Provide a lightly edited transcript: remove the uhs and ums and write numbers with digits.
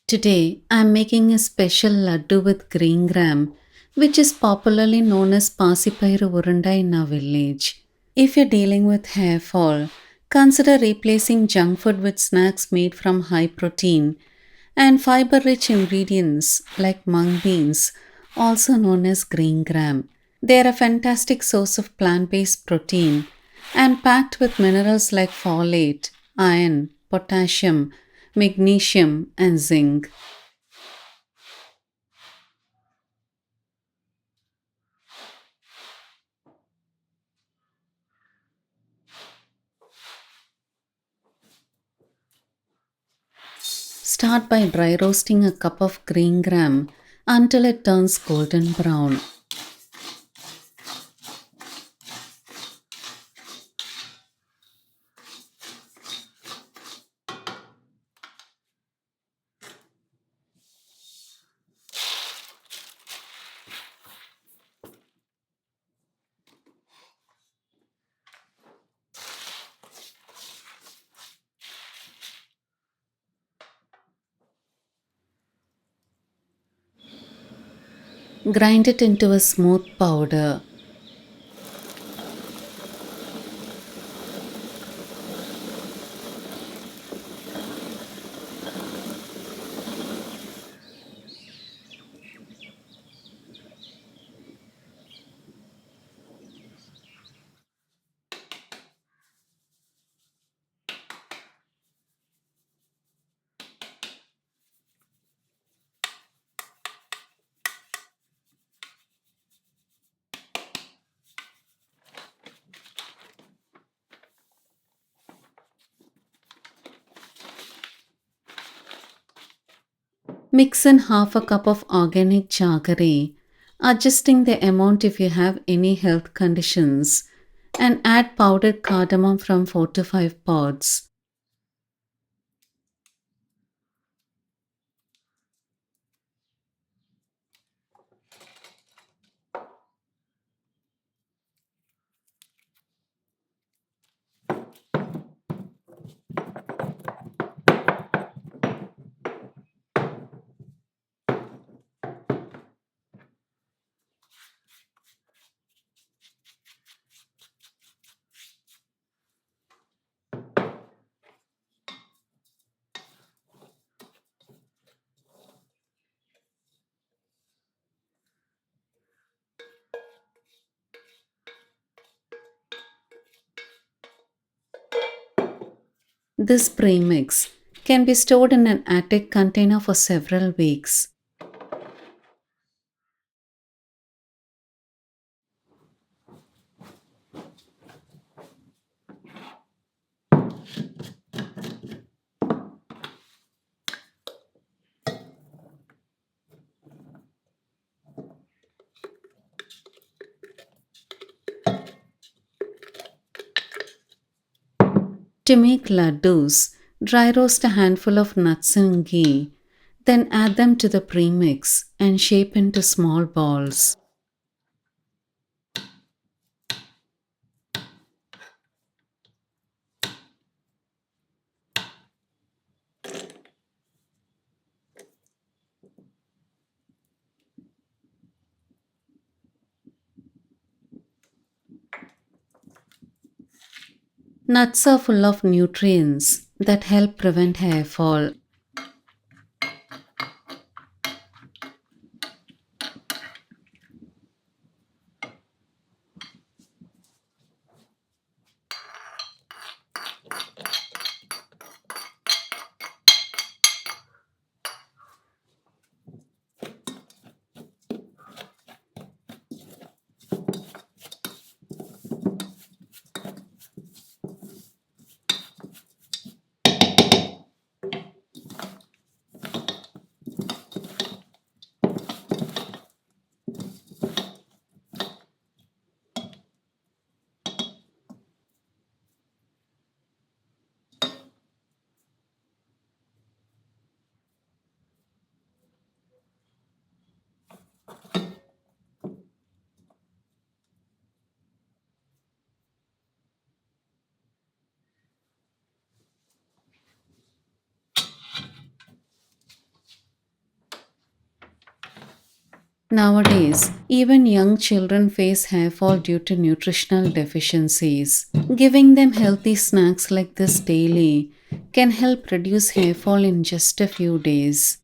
Today, I'm making a special laddu with green gram, which is popularly known as Pasipayaru Urundai in our village. If you're dealing with hair fall, consider replacing junk food with snacks made from high protein and fiber rich ingredients like mung beans, also known as green gram. They are a fantastic source of plant based protein and packed with minerals like folate, iron, potassium, magnesium, and zinc. Start by dry roasting a cup of green gram until it turns golden brown. Grind it into a smooth powder. Mix in half a cup of organic jaggery, adjusting the amount if you have any health conditions, and add powdered cardamom from 4 to 5 pods. This premix can be stored in an attic container for several weeks. To make laddus, dry roast a handful of nuts in ghee, then add them to the premix and shape into small balls. Nuts are full of nutrients that help prevent hair fall. Nowadays, even young children face hair fall due to nutritional deficiencies. Giving them healthy snacks like this daily can help reduce hair fall in just a few days.